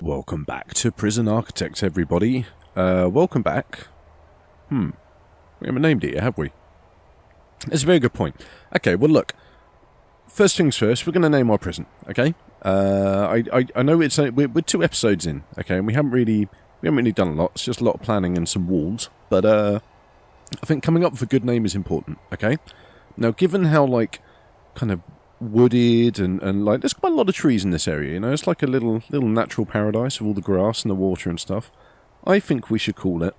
Welcome back to Prison Architect, everybody. Welcome back. We haven't named it yet, have we? That's a very good point. Okay, well look. First things first, we're going to name our prison, okay? I know we're 2 episodes in, okay, and we haven't really done a lot. It's just a lot of planning and some walls. But I think coming up with a good name is important, okay? Now, given how, kind of wooded and there's quite a lot of trees in this area, you know, it's like a little natural paradise with all the grass and the water and stuff. I think we should call it,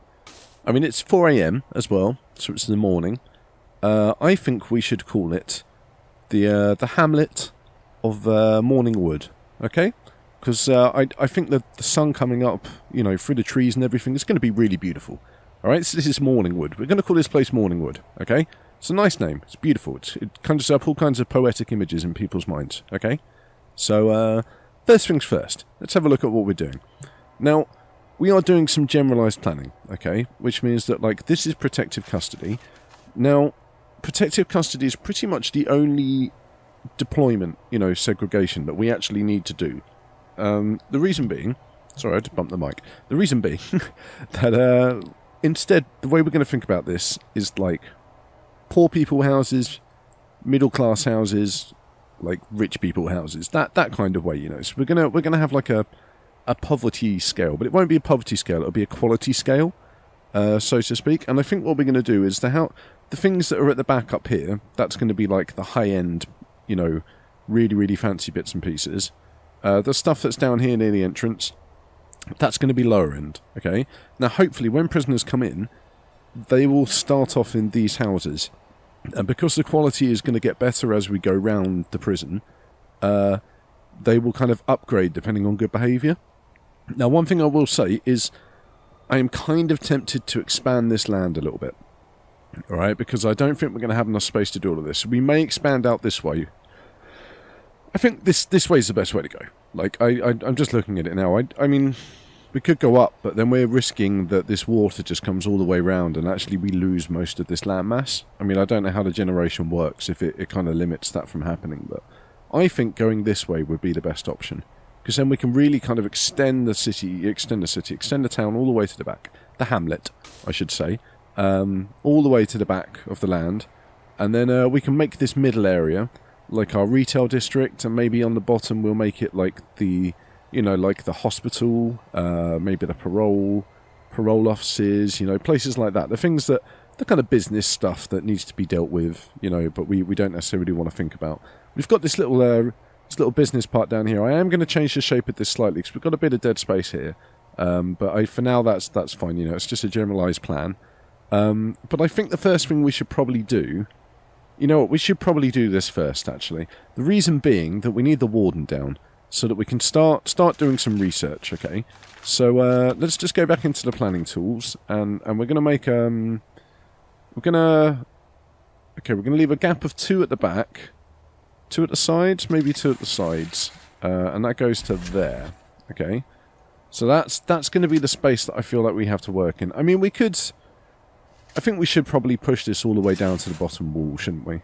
I mean, it's 4 a.m. as well, so it's in the morning. I think we should call it the Hamlet of Morningwood, okay? Because I think that the sun coming up, you know, through the trees and everything, it's going to be really beautiful. Alright, so this is Morningwood. We're going to call this place Morningwood, okay? It's a nice name. It's beautiful. It conjures up all kinds of poetic images in people's minds, okay? So, first things first. Let's have a look at what we're doing. Now, we are doing some generalised planning, okay? Which means that, this is protective custody. Now, protective custody is pretty much the only deployment, you know, segregation that we actually need to do. The reason being... Sorry, I just bumped the mic. The reason being that, instead, the way we're going to think about this is, poor people houses, middle class houses, rich people houses, that kind of way, you know. So we're gonna have a poverty scale, but it won't be a poverty scale. It'll be a quality scale, so to speak. And I think what we're gonna do is the things that are at the back up here, that's going to be the high end, you know, really fancy bits and pieces. The stuff that's down here near the entrance, that's going to be lower end. Okay. Now, hopefully, when prisoners come in, they will start off in these houses. And because the quality is going to get better as we go round the prison, they will kind of upgrade depending on good behaviour. Now, one thing I will say is I am kind of tempted to expand this land a little bit. Alright, because I don't think we're going to have enough space to do all of this. We may expand out this way. I think this way is the best way to go. I'm just looking at it now. I mean... We could go up, but then we're risking that this water just comes all the way round and actually we lose most of this landmass. I mean, I don't know how the generation works, if it kind of limits that from happening, but I think going this way would be the best option. Because then we can really kind of extend the town all the way to the back. The hamlet, I should say. All the way to the back of the land. And then we can make this middle area like our retail district, and maybe on the bottom we'll make it like the... You know, like the hospital, maybe the parole offices, you know, places like that. The things that, the kind of business stuff that needs to be dealt with, you know, but we don't necessarily want to think about. We've got this little business part down here. I am going to change the shape of this slightly because we've got a bit of dead space here. But for now, that's fine, you know, it's just a generalised plan. But I think the first thing we should probably do, you know what, we should probably do this first, actually. The reason being that we need the warden down. So that we can start doing some research, okay? So let's just go back into the planning tools, and we're gonna make we're gonna leave a gap of 2 at the back, 2 at the sides, maybe 2 at the sides, and that goes to there, okay? So that's gonna be the space that I feel like we have to work in. I mean, I think we should probably push this all the way down to the bottom wall, shouldn't we?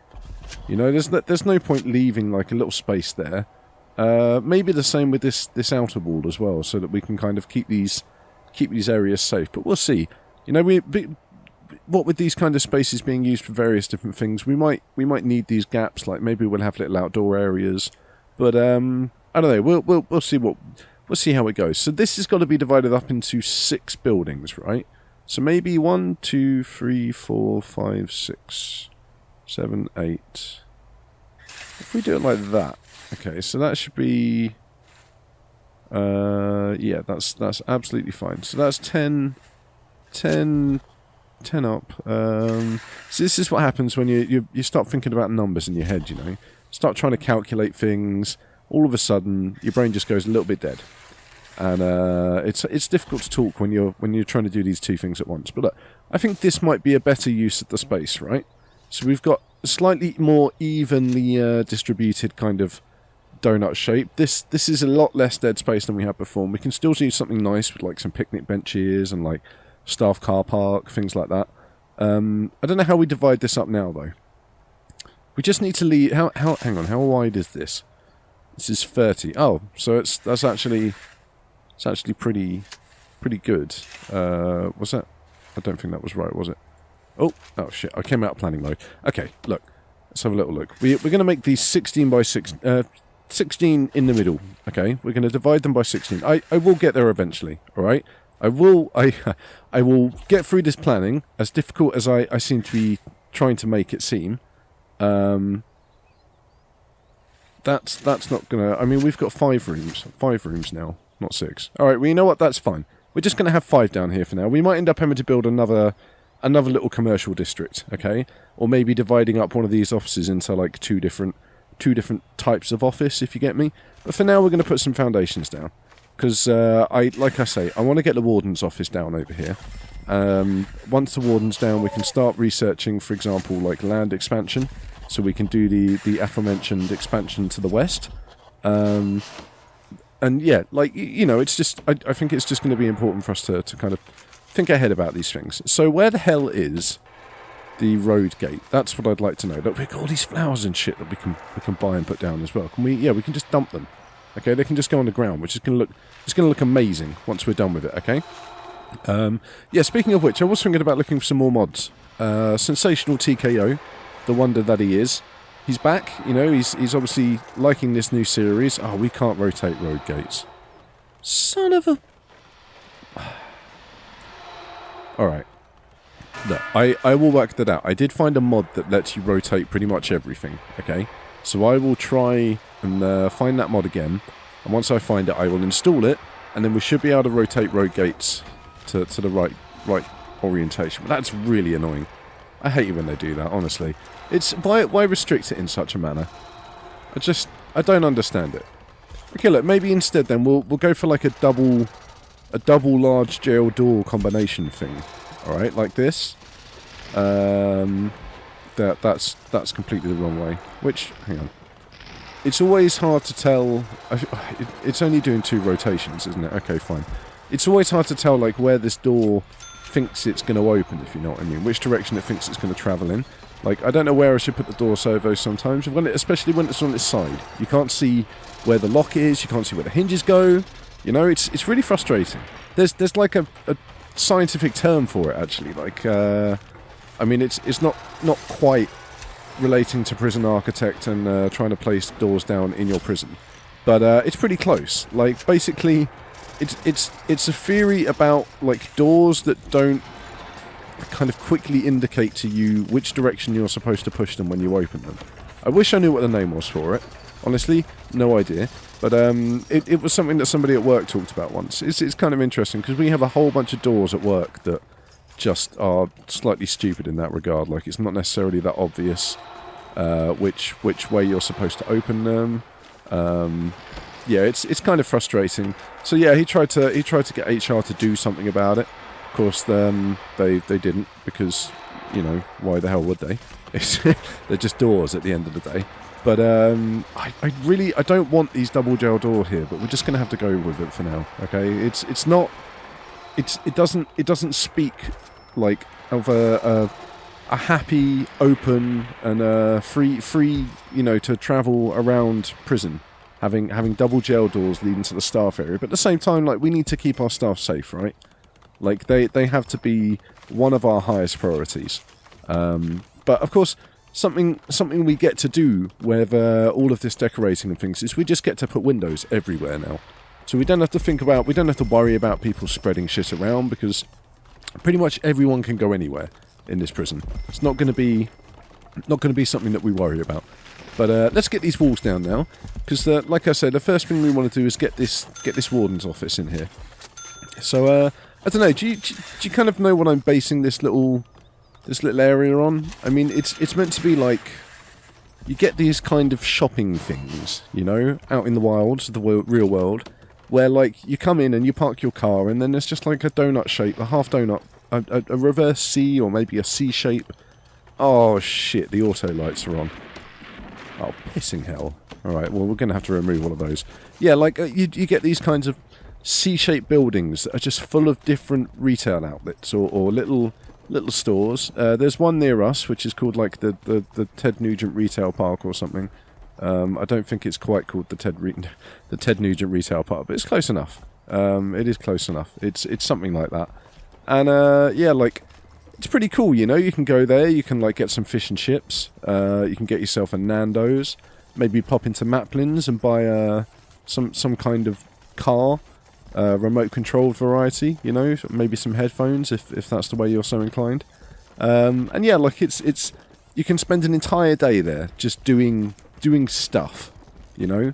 You know, there's no point leaving a little space there. Maybe the same with this outer wall as well, so that we can kind of keep these areas safe. But we'll see. You know, what with these kind of spaces being used for various different things, we might need these gaps. Like maybe we'll have little outdoor areas. But I don't know. We'll see we'll see how it goes. So this has got to be divided up into 6 buildings, right? So maybe 1, 2, 3, 4, 5, 6, 7, 8. If we do it like that. Okay, so that should be... yeah, that's absolutely fine. So that's 10 up. So this is what happens when you start thinking about numbers in your head, you know. Start trying to calculate things. All of a sudden, your brain just goes a little bit dead. And it's difficult to talk when you're trying to do these 2 things at once. But look, I think this might be a better use of the space, right? So we've got a slightly more evenly distributed kind of donut shape. This is a lot less dead space than we had before, and we can still do something nice with some picnic benches and staff car park, things like that. I don't know how we divide this up now though. We just need to leave... hang on, how wide is this? This is 30. Oh, so that's actually... It's actually pretty good. Was that? I don't think that was right, was it? Oh shit! I came out of planning mode. Okay, look. Let's have a little look. We're going to make these 16 by 16 in the middle. Okay, we're going to divide them by 16. I will get there eventually. All right. I will get through this planning, as difficult as I seem to be trying to make it seem. That's not gonna. I mean, we've got 5 rooms now, not 6. All right. Well, you know what? That's fine. We're just gonna have 5 down here for now. We might end up having to build another little commercial district. Okay, or maybe dividing up one of these offices into like two different types of office, if you get me. But for now, we're gonna put some foundations down. Because, like I say, I want to get the Warden's office down over here. Once the Warden's down, we can start researching, for example, like land expansion. So we can do the aforementioned expansion to the west. And yeah, like, you know, it's just, I think it's just going to be important for us to kind of think ahead about these things. So where the hell is the road gate? That's what I'd like to know. Look, we've got all these flowers and shit that we can buy and put down as well. Can we? Yeah, we can just dump them. Okay, they can just go on the ground, which is going to look amazing once we're done with it, okay? Yeah, speaking of which, I was thinking about looking for some more mods. Sensational TKO, the wonder that he is. He's back, you know, he's obviously liking this new series. Oh, we can't rotate road gates. Son of a... Alright. Look, I will work that out. I did find a mod that lets you rotate pretty much everything, okay? So I will try and find that mod again, and once I find it, I will install it, and then we should be able to rotate road gates to the right orientation. But that's really annoying. I hate it when they do that, honestly. It's why restrict it in such a manner? I don't understand it. Okay, look, maybe instead then we'll go for like a double large jail door combination thing. All right, like this. That's completely the wrong way. Which, hang on. It's always hard to tell. It's only doing 2 rotations, isn't it? Okay, fine. It's always hard to tell, like, where this door thinks it's going to open, if you know what I mean. Which direction it thinks it's going to travel in. Like, I don't know where I should put the door servo sometimes, especially when it's on its side. You can't see where the lock is. You can't see where the hinges go. You know, it's really frustrating. There's like a scientific term for it, actually. Like, I mean, it's not quite relating to prison architect and trying to place doors down in your prison, but it's pretty close. Like, basically, it's a theory about like doors that don't kind of quickly indicate to you which direction you're supposed to push them when you open them. I wish I knew what the name was for it. Honestly, no idea. But it was something that somebody at work talked about once. It's kind of interesting because we have a whole bunch of doors at work that just are slightly stupid in that regard. Like, it's not necessarily that obvious which way you're supposed to open them. Yeah, it's kind of frustrating. So yeah, he tried to get HR to do something about it. Of course, they didn't, because, you know, why the hell would they? They're just doors at the end of the day. But I don't want these double gel door here, but we're just going to have to go with it for now. Okay, it doesn't speak like of a happy, open, and free, you know, to travel around prison, having double jail doors leading to the staff area. But at the same time, like, we need to keep our staff safe, right? Like, they have to be one of our highest priorities. But of course, something we get to do with all of this decorating and things is we just get to put windows everywhere now. So we don't have to worry about people spreading shit around, because pretty much everyone can go anywhere in this prison. It's not going to be something that we worry about. But let's get these walls down now, because like I said, the first thing we want to do is get this warden's office in here. So I don't know. Do you kind of know what I'm basing this little area on? I mean, it's meant to be like, you get these kind of shopping things, you know, out in the wilds, the real world, where, like, you come in and you park your car, and then there's just like a donut shape, a half donut, a reverse C, or maybe a C shape. Oh shit, the auto lights are on. Oh, pissing hell. Alright, well, we're going to have to remove all of those. Yeah, like, you get these kinds of C-shaped buildings that are just full of different retail outlets, or little stores. There's one near us, which is called, like, the Ted Nugent Retail Park or something. I don't think it's quite called the Ted Nugent Retail Park, but it's close enough. It is close enough. It's something like that. And, yeah, like, it's pretty cool, you know? You can go there, you can, like, get some fish and chips. You can get yourself a Nando's. Maybe pop into Maplin's and buy, some kind of car. Remote-controlled variety, you know? Maybe some headphones, if that's the way you're so inclined. And, yeah, like, it's... You can spend an entire day there just doing stuff, you know?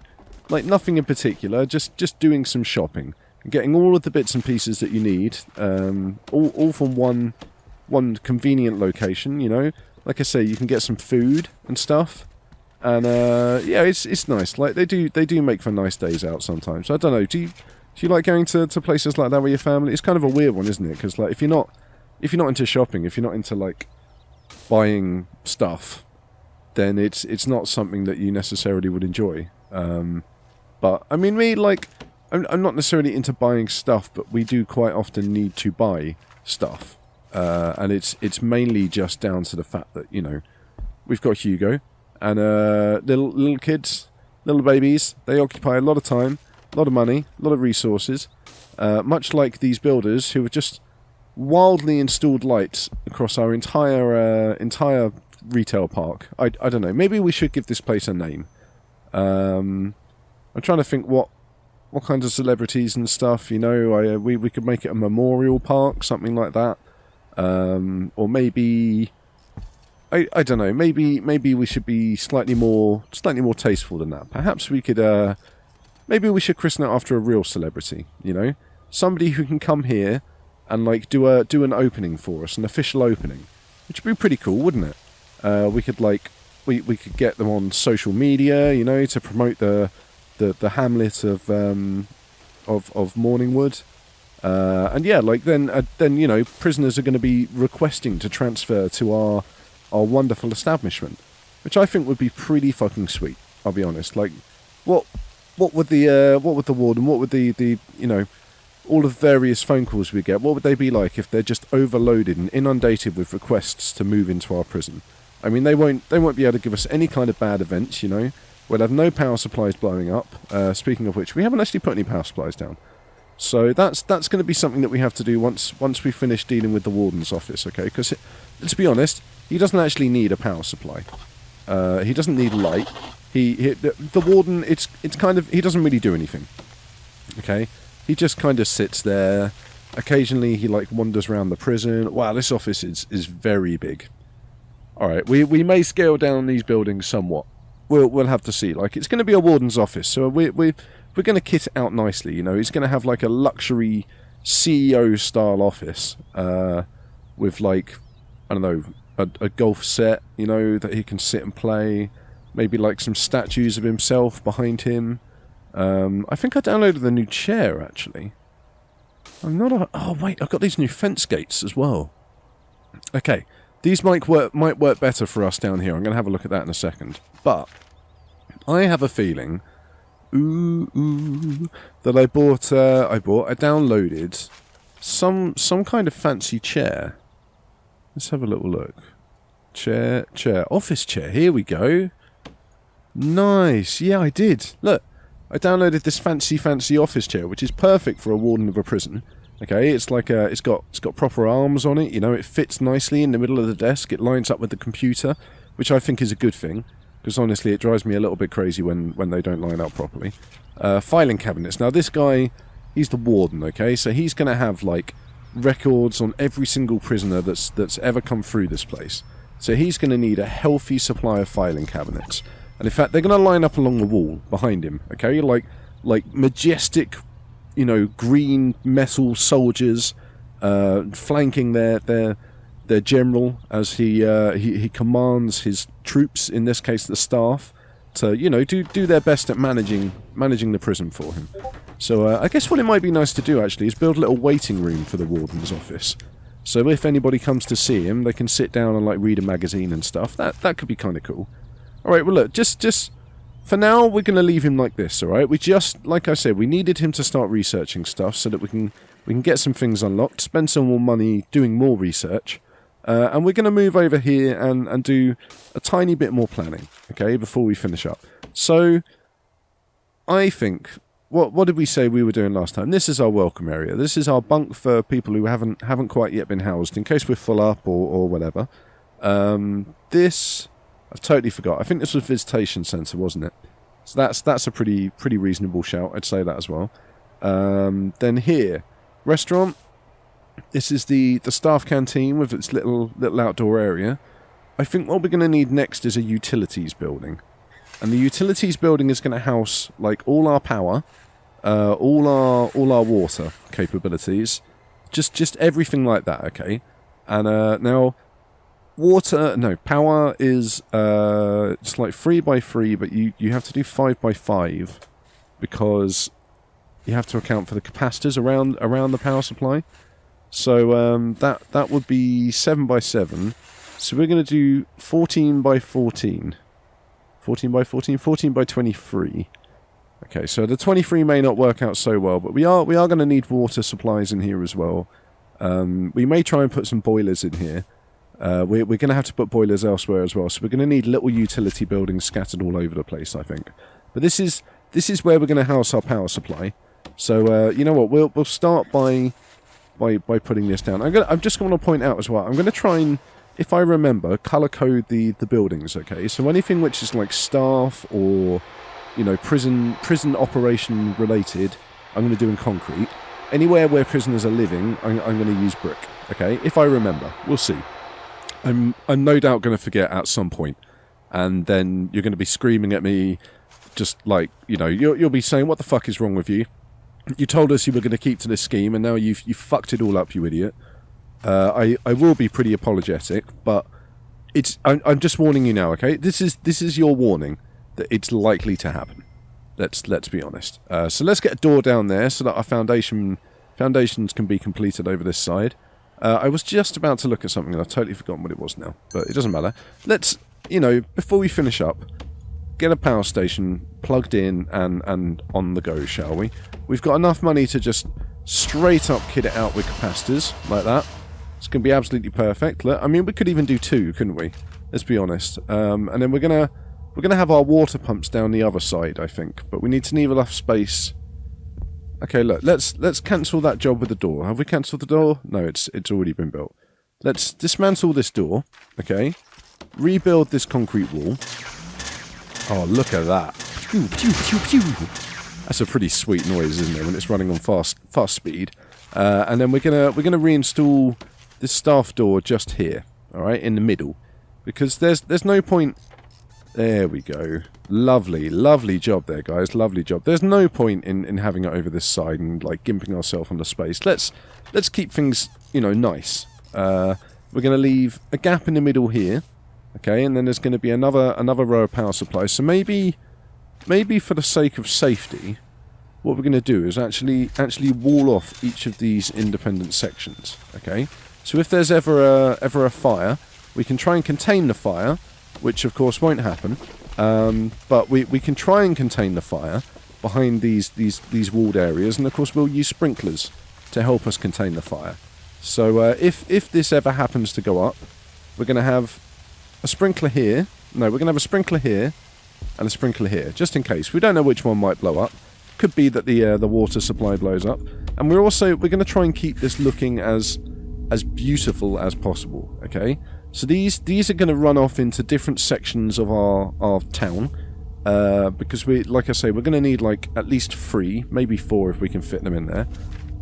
Like, nothing in particular, just doing some shopping. And getting all of the bits and pieces that you need, all from one convenient location, you know? Like I say, you can get some food and stuff. And, yeah, it's nice. Like, they do make for nice days out sometimes. I don't know, do you like going to places like that with your family? It's kind of a weird one, isn't it? Because, like, if you're not into shopping, if you're not into, like, buying stuff, then it's not something that you necessarily would enjoy. But, I mean, me, like, I'm not necessarily into buying stuff, but we do quite often need to buy stuff. And it's mainly just down to the fact that, you know, we've got Hugo, and little kids, little babies, they occupy a lot of time, a lot of money, a lot of resources, much like these builders who have just wildly installed lights across our entire retail park. I don't know, maybe we should give this place a name. I'm trying to think what kinds of celebrities and stuff, you know. We could make it a memorial park, something like that. Or maybe I don't know, maybe we should be slightly more tasteful than that. Perhaps we could maybe we should christen it after a real celebrity, you know? Somebody who can come here and, like, do an opening for us, an official opening. Which would be pretty cool, wouldn't it? We could, like, we could get them on social media, you know, to promote the hamlet of Morningwood. And yeah, like, then you know, prisoners are going to be requesting to transfer to our wonderful establishment, which I think would be pretty fucking sweet. I'll be honest. Like, what would the warden, what would the you know, all of the various phone calls we get, what would they be like if they're just overloaded and inundated with requests to move into our prison? I mean, they won't be able to give us any kind of bad events, you know. We'll have no power supplies blowing up. Speaking of which, we haven't actually put any power supplies down. So that's going to be something that we have to do once we finish dealing with the warden's office, okay? Because, let's be honest, he doesn't actually need a power supply. He doesn't need light. The warden, it's kind of, he doesn't really do anything, okay? He just kind of sits there. Occasionally, he, like, wanders around the prison. Wow, this office is very big. All right, we may scale down these buildings somewhat. We'll have to see. Like, it's going to be a warden's office, so we're going to kit it out nicely. You know, he's going to have, like, a luxury CEO style office with, like, I don't know, a golf set, you know, that he can sit and play. Maybe, like, some statues of himself behind him. I think I downloaded the new chair, actually. Oh, wait, I've got these new fence gates as well. Okay, these might work better for us down here. I'm going to have a look at that in a second. But I have a feeling, that I downloaded some kind of fancy chair. Let's have a little look. Chair, office chair. Here we go. Nice. Yeah, I did. Look. I downloaded this fancy office chair, which is perfect for a warden of a prison. Okay, it's like it's got proper arms on it. You know, it fits nicely in the middle of the desk. It lines up with the computer, which I think is a good thing, because honestly, it drives me a little bit crazy when they don't line up properly. Filing cabinets. Now, this guy, he's the warden. Okay, so he's going to have, like, records on every single prisoner that's ever come through this place. So he's going to need a healthy supply of filing cabinets. And in fact, they're going to line up along the wall behind him, okay? Like majestic, you know, green metal soldiers flanking their general as he commands his troops, in this case the staff, to, you know, do their best at managing the prison for him. So I guess what it might be nice to do, actually, is build a little waiting room for the warden's office. So if anybody comes to see him, they can sit down and, like, read a magazine and stuff. That could be kind of cool. Alright, well look, just for now, we're going to leave him like this, alright? We just, like I said, we needed him to start researching stuff so that we can get some things unlocked, spend some more money doing more research, and we're going to move over here and do a tiny bit more planning, okay, before we finish up. So, I think what did we say we were doing last time? This is our welcome area. This is our bunk for people who haven't quite yet been housed, in case we're full up or whatever. This I've totally forgot. I think this was visitation centre, wasn't it? So that's a pretty reasonable shout. I'd say that as well. Then here, restaurant. This is the staff canteen with its little outdoor area. I think what we're going to need next is a utilities building. And the utilities building is going to house like all our power, all our water capabilities, just everything like that, okay? And now power is it's like 3x3, but you have to do 5x5 because you have to account for the capacitors around the power supply. So that would be 7x7. So we're going to do 14x14. 14x14? 14x23. Okay, so the 23 may not work out so well, but we are going to need water supplies in here as well. We may try and put some boilers in here. We're going to have to put boilers elsewhere as well, so we're going to need little utility buildings scattered all over the place, I think. But this is where we're going to house our power supply. So you know what? We'll start by putting this down. I'm just going to point out as well. I'm going to try and, if I remember, color code the buildings. Okay, so anything which is like staff or prison operation related, I'm going to do in concrete. Anywhere where prisoners are living, I'm going to use brick. Okay, if I remember, we'll see. I'm no doubt going to forget at some point, and then you're going to be screaming at me, just like you'll be saying, "What the fuck is wrong with you? You told us you were going to keep to this scheme, and now you've fucked it all up, you idiot." I will be pretty apologetic, but I'm just warning you now, okay? This is your warning that it's likely to happen. Let's be honest. So let's get a door down there so that our foundations can be completed over this side. I was just about to look at something and I've totally forgotten what it was now, but it doesn't matter. Let's, before we finish up, get a power station plugged in and on the go, shall we? We've got enough money to just straight up kit it out with capacitors like that. It's going to be absolutely perfect. I mean, we could even do 2, couldn't we? Let's be honest. And then we're gonna have our water pumps down the other side, I think. But we need to leave enough space. Okay, look, let's cancel that job with the door. Have we cancelled the door? No, it's already been built. Let's dismantle this door. Okay, rebuild this concrete wall. Oh, look at that! Pew, pew, pew, pew. That's a pretty sweet noise, isn't it, when it's running on fast speed? And then we're gonna reinstall this staff door just here, all right, in the middle, because there's no point. There we go. Lovely job there, guys. Lovely job. There's no point in having it over this side and like gimping ourselves on the space. Let's keep things nice. We're gonna leave a gap in the middle here, okay, and then there's gonna be another row of power supplies. So maybe for the sake of safety, what we're going to do is actually wall off each of these independent sections, okay? So if there's ever a fire, we can try and contain the fire, which of course won't happen, but we can try and contain the fire behind these walled areas, and of course we'll use sprinklers to help us contain the fire. So if this ever happens to go up, we're going to have a sprinkler here. No, we're going to have a sprinkler here and a sprinkler here, just in case. We don't know which one might blow up. Could be that the water supply blows up, and we're going to try and keep this looking as beautiful as possible. Okay, so these are going to run off into different sections of our town, because like I say, we're going to need like at least 3, maybe 4 if we can fit them in there.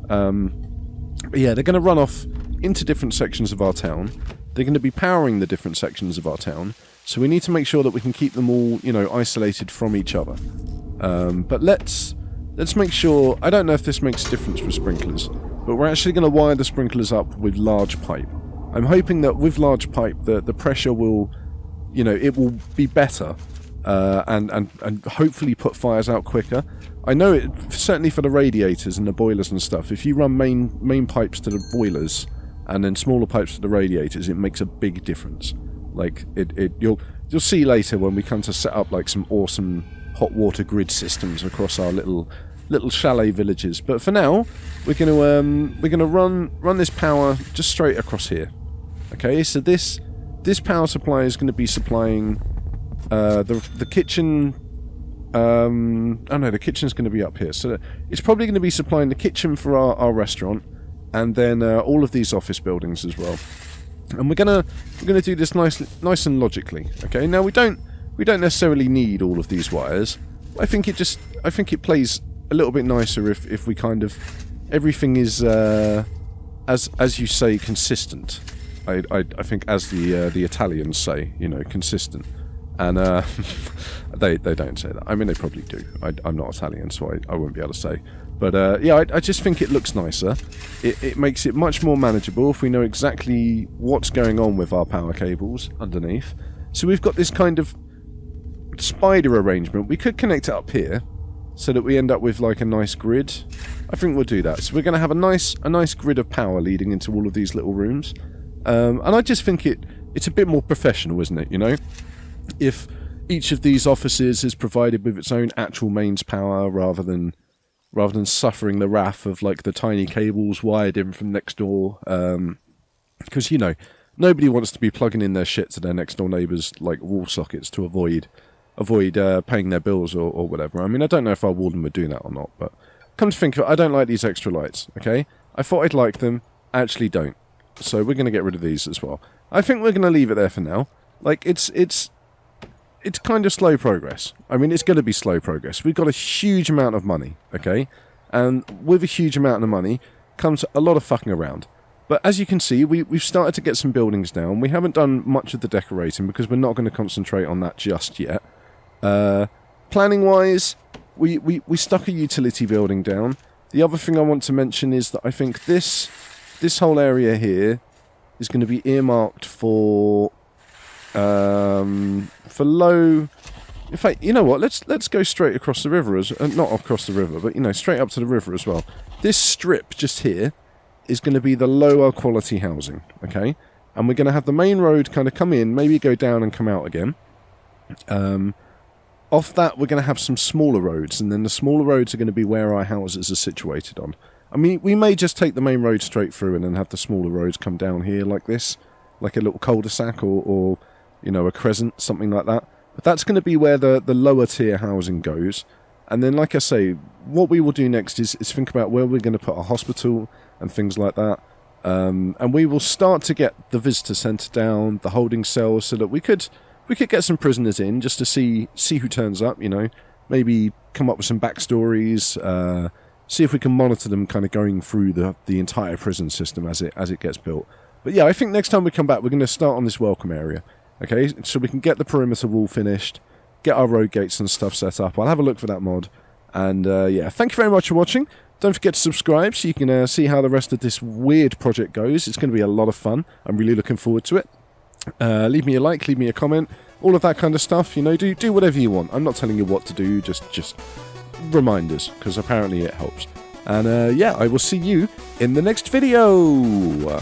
But yeah, they're going to run off into different sections of our town. They're going to be powering the different sections of our town, so we need to make sure that we can keep them all isolated from each other. But let's make sure. I don't know if this makes a difference with sprinklers, but we're actually going to wire the sprinklers up with large pipe. I'm hoping that with large pipe the pressure will, it will be better, and hopefully put fires out quicker. I know it certainly for the radiators and the boilers and stuff. If you run main pipes to the boilers and then smaller pipes to the radiators, it makes a big difference. Like you'll see later when we come to set up like some awesome hot water grid systems across our little chalet villages. But for now, we're gonna run this power just straight across here. Okay, so this power supply is going to be supplying the kitchen Oh no, the kitchen's going to be up here. So it's probably going to be supplying the kitchen for our restaurant, and then all of these office buildings as well. And we're gonna do this nice and logically. Okay. Now we don't necessarily need all of these wires. I think it plays a little bit nicer if we kind of everything is as you say, consistent. I think, as the Italians say, you know, consistent. And they don't say that. I mean, they probably do. I'm not Italian, so I wouldn't be able to say. But yeah, I just think it looks nicer. It makes it much more manageable if we know exactly what's going on with our power cables underneath. So we've got this kind of spider arrangement. We could connect it up here, so that we end up with like a nice grid. I think we'll do that. So we're going to have a nice grid of power leading into all of these little rooms. And I just think it's a bit more professional, isn't it? You know, if each of these offices is provided with its own actual mains power, rather than suffering the wrath of like the tiny cables wired in from next door. Because you know, nobody wants to be plugging in their shit to their next door neighbours like wall sockets to avoid paying their bills or whatever. I mean, I don't know if our warden would do that or not, but come to think of it, I don't like these extra lights. Okay, I thought I'd like them, I actually don't. So we're going to get rid of these as well. I think we're going to leave it there for now. Like, it's kind of slow progress. I mean, it's going to be slow progress. We've got a huge amount of money, okay? And with a huge amount of money comes a lot of fucking around. But as you can see, we've started to get some buildings down. We haven't done much of the decorating because we're not going to concentrate on that just yet. Planning-wise, we stuck a utility building down. The other thing I want to mention is that I think this whole area here is going to be earmarked for low. In fact, you know what? Let's go straight across the river not across the river, but you know, straight up to the river as well. This strip just here is going to be the lower quality housing, okay? And we're going to have the main road kind of come in, maybe go down and come out again. Off that, we're going to have some smaller roads, and then the smaller roads are going to be where our houses are situated on. I mean, we may just take the main road straight through and then have the smaller roads come down here like this, like a little cul-de-sac or you know, a crescent, something like that. But that's going to be where the lower tier housing goes. And then, like I say, what we will do next is think about where we're going to put a hospital and things like that. And we will start to get the visitor centre down, the holding cells, so that we could get some prisoners in just to see who turns up, you know. Maybe come up with some backstories, see if we can monitor them kind of going through the entire prison system as it gets built. But yeah, I think next time we come back, we're going to start on this welcome area. Okay, so we can get the perimeter wall finished, get our road gates and stuff set up. I'll have a look for that mod. And yeah, thank you very much for watching. Don't forget to subscribe so you can see how the rest of this weird project goes. It's going to be a lot of fun. I'm really looking forward to it. Leave me a like, leave me a comment, all of that kind of stuff. You know, do whatever you want. I'm not telling you what to do, just reminders, because apparently it helps. And yeah, I will see you in the next video.